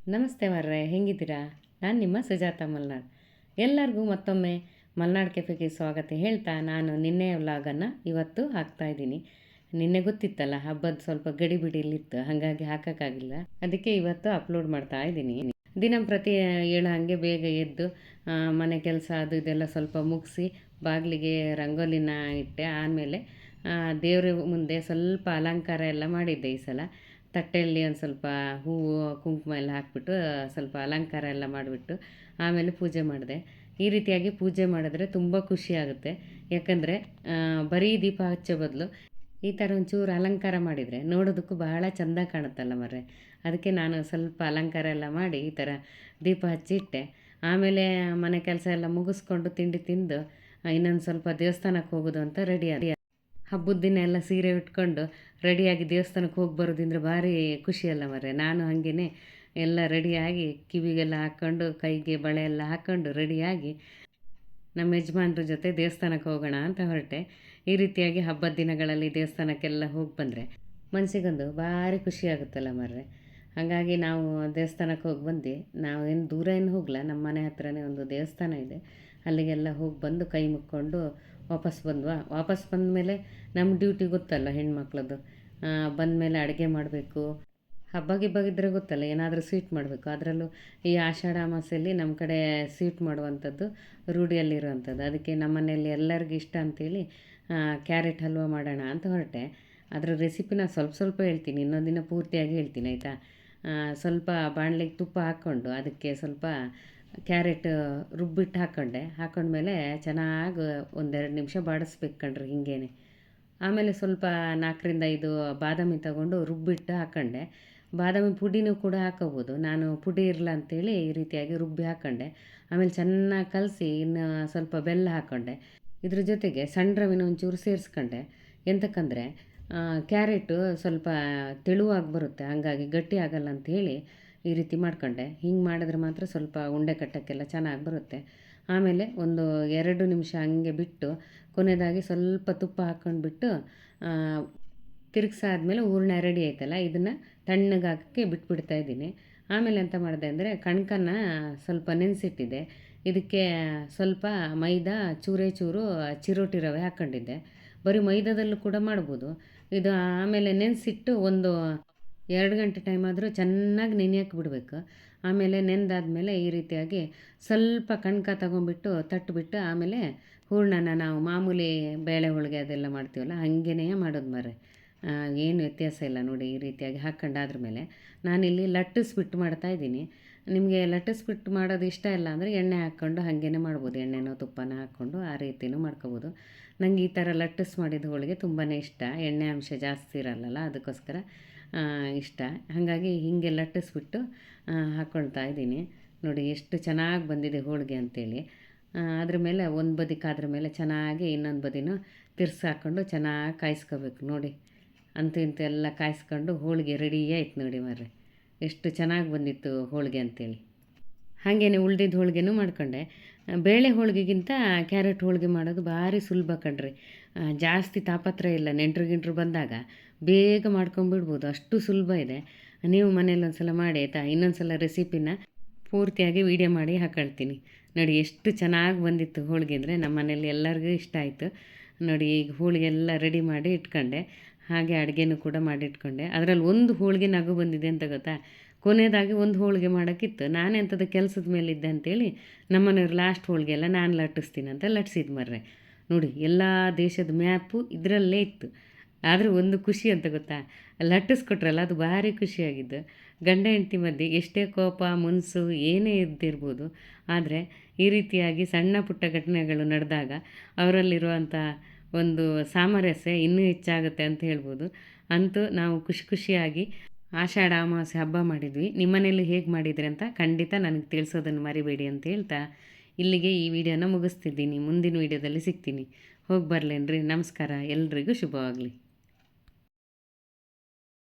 ನಮಸ್ತೆ ಮಾರ್ರೆ, ಹೆಂಗಿದ್ದೀರಾ? ನಾನು ನಿಮ್ಮ ಸುಜಾತ ಮಲ್ನಾಡ್. ಎಲ್ಲರಿಗೂ ಮತ್ತೊಮ್ಮೆ ಮಲ್ನಾಡ್ ಕೆಫೆಗೆ ಸ್ವಾಗತ ಹೇಳ್ತಾ ನಾನು ನಿನ್ನೆ ವ್ಲಾಗನ್ನು ಇವತ್ತು ಹಾಕ್ತಾಯಿದ್ದೀನಿ. ನಿನ್ನೆ ಗೊತ್ತಿತ್ತಲ್ಲ ಹಬ್ಬದ ಸ್ವಲ್ಪ ಗಡಿಬಿಡಿಲಿತ್ತು, ಹಾಗಾಗಿ ಹಾಕೋಕ್ಕಾಗಿಲ್ಲ. ಅದಕ್ಕೆ ಇವತ್ತು ಅಪ್ಲೋಡ್ ಮಾಡ್ತಾ ಇದ್ದೀನಿ. ದಿನಂಪ್ರತಿ ಏಳೋ ಹಾಗೆ ಬೇಗ ಎದ್ದು ಮನೆ ಕೆಲಸ ಅದು ಇದೆಲ್ಲ ಸ್ವಲ್ಪ ಮುಗಿಸಿ ಬಾಗಿಲಿಗೆ ರಂಗೋಲಿನ ಇಟ್ಟೆ. ಆಮೇಲೆ ದೇವ್ರ ಮುಂದೆ ಸ್ವಲ್ಪ ಅಲಂಕಾರ ಎಲ್ಲ ಮಾಡಿದ್ದೆ. ಈ ಸಲ ತಟ್ಟೆಯಲ್ಲಿ ಒಂದು ಸ್ವಲ್ಪ ಹೂವು ಕುಂಕುಮ ಎಲ್ಲ ಹಾಕ್ಬಿಟ್ಟು ಸ್ವಲ್ಪ ಅಲಂಕಾರ ಎಲ್ಲ ಮಾಡಿಬಿಟ್ಟು ಆಮೇಲೆ ಪೂಜೆ ಮಾಡಿದೆ. ಈ ರೀತಿಯಾಗಿ ಪೂಜೆ ಮಾಡಿದ್ರೆ ತುಂಬ ಖುಷಿಯಾಗುತ್ತೆ. ಯಾಕಂದರೆ ಬರೀ ದೀಪ ಹಚ್ಚೋ ಬದಲು ಈ ಥರ ಒಂಚೂರು ಅಲಂಕಾರ ಮಾಡಿದರೆ ನೋಡೋದಕ್ಕೂ ಬಹಳ ಚೆಂದ ಕಾಣುತ್ತಲ್ಲ ಮರ್ರೆ. ಅದಕ್ಕೆ ನಾನು ಸ್ವಲ್ಪ ಅಲಂಕಾರ ಎಲ್ಲ ಮಾಡಿ ಈ ಥರ ದೀಪ ಹಚ್ಚಿಟ್ಟೆ. ಆಮೇಲೆ ಮನೆ ಕೆಲಸ ಎಲ್ಲ ಮುಗಿಸ್ಕೊಂಡು ತಿಂಡಿ ತಿಂದು ಇನ್ನೊಂದು ಸ್ವಲ್ಪ ದೇವಸ್ಥಾನಕ್ಕೆ ಹೋಗೋದು ಅಂತ ರೆಡಿ ಹಬ್ಬದ ದಿನ ಎಲ್ಲ ಸೀರೆ ಉಟ್ಕೊಂಡು ರೆಡಿಯಾಗಿ ದೇವಸ್ಥಾನಕ್ಕೆ ಹೋಗಿ ಬರೋದಿಂದ್ರೆ ಭಾರಿ ಖುಷಿಯಲ್ಲ ಮರ್ರೆ. ನಾನು ಹಾಗೇ ಎಲ್ಲ ರೆಡಿಯಾಗಿ ಕಿವಿಗೆಲ್ಲ ಹಾಕ್ಕೊಂಡು ಕೈಗೆ ಬಳೆ ಎಲ್ಲ ಹಾಕ್ಕೊಂಡು ರೆಡಿಯಾಗಿ ನಮ್ಮ ಯಜಮಾನ್ರ ಜೊತೆ ದೇವಸ್ಥಾನಕ್ಕೆ ಹೋಗೋಣ ಅಂತ ಹೊರಟೆ. ಈ ರೀತಿಯಾಗಿ ಹಬ್ಬದ ದಿನಗಳಲ್ಲಿ ದೇವಸ್ಥಾನಕ್ಕೆಲ್ಲ ಹೋಗಿ ಬಂದರೆ ಮನಸ್ಸಿಗೊಂದು ಭಾರಿ ಖುಷಿ ಆಗುತ್ತಲ್ಲ ಮರ್ರೆ. ಹಾಗಾಗಿ ನಾವು ದೇವಸ್ಥಾನಕ್ಕೆ ಹೋಗಿ ಬಂದು ನಾವು ಏನು ದೂರ ಏನು ಹೋಗಲ್ಲ, ನಮ್ಮ ಮನೆ ಹತ್ರನೇ ಒಂದು ದೇವಸ್ಥಾನ ಇದೆ, ಅಲ್ಲಿಗೆಲ್ಲ ಹೋಗಿ ಬಂದು ಕೈ ಮುಕ್ಕೊಂಡು ವಾಪಸ್ ಬಂದಮೇಲೆ ನಮ್ಮ ಡ್ಯೂಟಿ ಗೊತ್ತಲ್ಲ ಹೆಣ್ಮಕ್ಳದ್ದು. ಬಂದಮೇಲೆ ಅಡುಗೆ ಮಾಡಬೇಕು, ಹಬ್ಬ ಗಿಬ್ಬಗಿದ್ರೆ ಗೊತ್ತಲ್ಲ ಏನಾದರೂ ಸ್ವೀಟ್ ಮಾಡಬೇಕು. ಅದರಲ್ಲೂ ಈ ಆಷಾಢ ಅಮಾವಾಸ್ಯೆಯಲ್ಲಿ ನಮ್ಮ ಕಡೆ ಸ್ವೀಟ್ ಮಾಡುವಂಥದ್ದು ರೂಢಿಯಲ್ಲಿರುವಂಥದ್ದು. ಅದಕ್ಕೆ ನಮ್ಮ ಮನೆಯಲ್ಲಿ ಎಲ್ಲರಿಗೂ ಇಷ್ಟ ಅಂಥೇಳಿ ಕ್ಯಾರೆಟ್ ಹಲ್ವ ಮಾಡೋಣ ಅಂತ ಹೊರಟೆ. ಅದರ ರೆಸಿಪಿನ ಸ್ವಲ್ಪ ಹೇಳ್ತೀನಿ, ಇನ್ನೊಂದು ದಿನ ಪೂರ್ತಿಯಾಗಿ ಹೇಳ್ತೀನಿ ಆಯಿತಾ. ಸ್ವಲ್ಪ ಬಾಣಲೆಗೆ ತುಪ್ಪ ಹಾಕ್ಕೊಂಡು ಅದಕ್ಕೆ ಸ್ವಲ್ಪ ಕ್ಯಾರೆಟ್ ರುಬ್ಬಿಟ್ಟು ಹಾಕ್ಕೊಂಡ್ಮೇಲೆ ಚೆನ್ನಾಗಿ 1-2 ನಿಮಿಷ ಬಾಡಿಸ್ಬೇಕು ಕಣ್ರಿ ಹಿಂಗೇನೆ. ಆಮೇಲೆ ಸ್ವಲ್ಪ 4-5 ಬಾದಾಮಿ ತಗೊಂಡು ರುಬ್ಬಿಟ್ಟು ಹಾಕ್ಕೊಂಡೆ. ಬಾದಾಮಿ ಪುಡಿನೂ ಕೂಡ ಹಾಕೋಬೋದು, ನಾನು ಪುಡಿ ಇರಲ್ಲ ಅಂಥೇಳಿ ಈ ರೀತಿಯಾಗಿ ರುಬ್ಬಿ ಹಾಕ್ಕೊಂಡೆ. ಆಮೇಲೆ ಚೆನ್ನಾಗಿ ಕಲಸಿ ಇನ್ನು ಸ್ವಲ್ಪ ಬೆಲ್ಲ ಹಾಕ್ಕೊಂಡೆ. ಇದ್ರ ಜೊತೆಗೆ ಸಣ್ಣ ರವೆನ ಒಂಚೂರು ಸೇರಿಸ್ಕೊಂಡೆ. ಎಂತಕ್ಕಂದರೆ ಕ್ಯಾರೆಟು ಸ್ವಲ್ಪ ತೆಳುವಾಗಿ ಬರುತ್ತೆ, ಹಾಗಾಗಿ ಗಟ್ಟಿ ಆಗಲ್ಲ ಅಂಥೇಳಿ ಈ ರೀತಿ ಮಾಡ್ಕೊಂಡೆ. ಹಿಂಗೆ ಮಾಡಿದ್ರೆ ಮಾತ್ರ ಸ್ವಲ್ಪ ಉಂಡೆ ಕಟ್ಟೋಕ್ಕೆಲ್ಲ ಚೆನ್ನಾಗಿ ಬರುತ್ತೆ. ಆಮೇಲೆ ಒಂದು 2 ನಿಮಿಷ ಹಂಗೆ ಬಿಟ್ಟು ಕೊನೆಯದಾಗಿ ಸ್ವಲ್ಪ ತುಪ್ಪ ಹಾಕ್ಕೊಂಡ್ಬಿಟ್ಟು ತಿರುಗಿಸಾದ್ಮೇಲೆ ಹೂರಣ ರೆಡಿ ಆಯ್ತಲ್ಲ, ಇದನ್ನು ತಣ್ಣಗೆ ಹಾಕೋಕ್ಕೆ ಬಿಟ್ಬಿಡ್ತಾಯಿದ್ದೀನಿ. ಆಮೇಲೆ ಎಂತ ಮಾಡಿದೆ ಅಂದರೆ ಕಣ್ಕನ್ನು ಸ್ವಲ್ಪ ನೆನೆಸಿಟ್ಟಿದ್ದೆ. ಇದಕ್ಕೆ ಸ್ವಲ್ಪ ಮೈದಾ ಚೂರು ಚಿರೋಟಿ ರವೆ ಹಾಕ್ಕೊಂಡಿದ್ದೆ. ಬರೀ ಮೈದಾದಲ್ಲೂ ಕೂಡ ಮಾಡ್ಬೋದು ಇದು. ಆಮೇಲೆ ನೆನೆಸಿಟ್ಟು ಒಂದು 2 ಗಂಟೆ ಟೈಮ್ ಆದರೂ ಚೆನ್ನಾಗಿ ನೆನೆಯೋಕ್ಕೆ ಬಿಡಬೇಕು. ಆಮೇಲೆ ನೆಂದಾದ್ಮೇಲೆ ಈ ರೀತಿಯಾಗಿ ಸ್ವಲ್ಪ ಕಣ್ಕ ತೊಗೊಂಬಿಟ್ಟು ತಟ್ಟಿಬಿಟ್ಟು ಆಮೇಲೆ ಹೂರಣನ ನಾವು ಮಾಮೂಲಿ ಬೇಳೆ ಹೋಳಿಗೆ ಅದೆಲ್ಲ ಮಾಡ್ತೀವಲ್ಲ ಹಾಗೇ ಮಾಡೋದು ಮರ್ರೆ. ಏನು ವ್ಯತ್ಯಾಸ ಇಲ್ಲ ನೋಡಿ. ಈ ರೀತಿಯಾಗಿ ಹಾಕ್ಕೊಂಡಾದ್ರ ಮೇಲೆ ನಾನಿಲ್ಲಿ ಲಟ್ಟಿಸ್ಬಿಟ್ಟು ಮಾಡ್ತಾಯಿದ್ದೀನಿ. ನಿಮಗೆ ಲಟ್ಟಿಸ್ಬಿಟ್ಟು ಮಾಡೋದು ಇಷ್ಟ ಇಲ್ಲ ಅಂದರೆ ಎಣ್ಣೆ ಹಾಕ್ಕೊಂಡು ಹಾಗೇ ಮಾಡ್ಬೋದು, ಎಣ್ಣೆನೋ ತುಪ್ಪನ ಹಾಕ್ಕೊಂಡು ಆ ರೀತಿಯೂ ಮಾಡ್ಕೋಬೋದು. ನನಗೆ ಈ ಥರ ಲಟ್ಟಿಸ್ ಮಾಡಿದ ಹೋಳಿಗೆ ತುಂಬಾ ಇಷ್ಟ, ಎಣ್ಣೆ ಅಂಶ ಜಾಸ್ತಿ ಇರಲ್ಲಲ್ಲ ಅದಕ್ಕೋಸ್ಕರ ಇಷ್ಟ. ಹಾಗಾಗಿ ಹೀಗೆ ಲಟ್ಟಿಸ್ಬಿಟ್ಟು ಹಾಕ್ಕೊಳ್ತಾ ಇದ್ದೀನಿ. ನೋಡಿ ಎಷ್ಟು ಚೆನ್ನಾಗಿ ಬಂದಿದೆ ಹೋಳಿಗೆ ಅಂಥೇಳಿ. ಅದ್ರ ಮೇಲೆ ಒಂದು ಬದಿ ಕಾದ್ರ ಮೇಲೆ ಚೆನ್ನಾಗಿ ಇನ್ನೊಂದು ಬದಿನೂ ತಿರ್ಸಿ ಹಾಕ್ಕೊಂಡು ಚೆನ್ನಾಗಿ ಕಾಯಿಸ್ಕೋಬೇಕು ನೋಡಿ. ಅಂತೂ ಇಂತೂ ಎಲ್ಲ ಕಾಯಿಸ್ಕೊಂಡು ಹೋಳಿಗೆ ರೆಡಿ ಆಯ್ತು ನೋಡಿ ಮರ್ರೆ. ಎಷ್ಟು ಚೆನ್ನಾಗಿ ಬಂದಿತ್ತು ಹೋಳಿಗೆ ಅಂಥೇಳಿ. ಹಾಗೇ ಉಳ್ದಿದ್ದು ಹೋಳಿಗೆನೂ ಮಾಡ್ಕೊಂಡೆ. ಬೇಳೆ ಹೋಳಿಗೆಗಿಂತ ಕ್ಯಾರೆಟ್ ಹೋಳಿಗೆ ಮಾಡೋದು ಭಾರಿ ಸುಲಭ ಕಣ್ರಿ. ಜಾಸ್ತಿ ತಾಪತ್ರ ಇಲ್ಲ, ನೆಂಟರು ಗಿಂಟ್ರು ಬಂದಾಗ ಬೇಗ ಮಾಡ್ಕೊಂಬಿಡ್ಬೋದು, ಅಷ್ಟು ಸುಲಭ ಇದೆ. ನೀವು ಮನೇಲಿ ಒಂದು ಸಲ ಮಾಡಿ ಆಯಿತಾ. ಇನ್ನೊಂದು ಸಲ ರೆಸಿಪಿನ ಪೂರ್ತಿಯಾಗಿ ವೀಡಿಯೋ ಮಾಡಿ ಹಾಕೊಳ್ತೀನಿ ನೋಡಿ. ಎಷ್ಟು ಚೆನ್ನಾಗಿ ಬಂದಿತ್ತು ಹೋಳಿಗೆ ಅಂದರೆ ನಮ್ಮ ಮನೇಲಿ ಎಲ್ಲರಿಗೂ ಇಷ್ಟ ಆಯಿತು ನೋಡಿ. ಈಗ ಹೋಳಿಗೆ ಎಲ್ಲ ರೆಡಿ ಮಾಡಿ ಇಟ್ಕೊಂಡೆ, ಹಾಗೆ ಅಡುಗೆನೂ ಕೂಡ ಮಾಡಿ ಇಟ್ಕೊಂಡೆ. ಅದರಲ್ಲಿ ಒಂದು ಹೋಳಿಗೆ ನಗು ಬಂದಿದೆ ಅಂತ ಗೊತ್ತಾ. ಕೊನೆಯದಾಗಿ ಒಂದು ಹೋಳಿಗೆ ಮಾಡೋಕ್ಕಿತ್ತು, ನಾನೆಂಥದ್ದು ಕೆಲಸದ ಮೇಲಿದ್ದೆ ಅಂಥೇಳಿ ನಮ್ಮನೆಯವ್ರು ಲಾಸ್ಟ್ ಹೋಳಿಗೆ ಎಲ್ಲ ನಾನು ಲಟ್ಟಿಸ್ತೀನಿ ಅಂತ ಲಟ್ಸಿದ್ದು ಮರ್ರೆ. ನೋಡಿ ಎಲ್ಲ ದೇಶದ ಮ್ಯಾಪು ಇದರಲ್ಲೇ ಇತ್ತು. ಆದರೆ ಒಂದು ಖುಷಿ ಅಂತ ಗೊತ್ತಾ, ಲಟ್ಟಿಸ್ಕೊಟ್ರಲ್ಲ ಅದು ಭಾರಿ ಖುಷಿಯಾಗಿದ್ದು. ಗಂಡ ಹೆಂಡತಿ ಮಧ್ಯೆ ಎಷ್ಟೇ ಕೋಪ ಮುನ್ಸು ಏನೇ ಇದ್ದಿರ್ಬೋದು, ಆದರೆ ಈ ರೀತಿಯಾಗಿ ಸಣ್ಣ ಪುಟ್ಟ ಘಟನೆಗಳು ನಡೆದಾಗ ಅವರಲ್ಲಿರುವಂಥ ಒಂದು ಸಾಮರಸ್ಯ ಇನ್ನೂ ಹೆಚ್ಚಾಗುತ್ತೆ ಅಂತ ಹೇಳ್ಬೋದು. ಅಂತೂ ನಾವು ಖುಷಿಯಾಗಿ ಆಷಾಢ ಅಮಾವಾಸ್ಯೆ ಹಬ್ಬ ಮಾಡಿದ್ವಿ. ನಿಮ್ಮನೇಲಿ ಹೇಗೆ ಮಾಡಿದ್ರಿ ಅಂತ ಖಂಡಿತ ನನಗೆ ತಿಳಿಸೋದನ್ನು ಮರಿಬೇಡಿ ಅಂತ ಹೇಳ್ತಾ ಇಲ್ಲಿಗೆ ಈ ವಿಡಿಯೋನ ಮುಗಿಸ್ತಿದ್ದೀನಿ. ಮುಂದಿನ ವಿಡಿಯೋದಲ್ಲಿ ಸಿಗ್ತೀನಿ. ಹೋಗಿ ಬರಲೇನ್ರಿ. ನಮಸ್ಕಾರ, ಎಲ್ರಿಗೂ ಶುಭವಾಗಲಿ.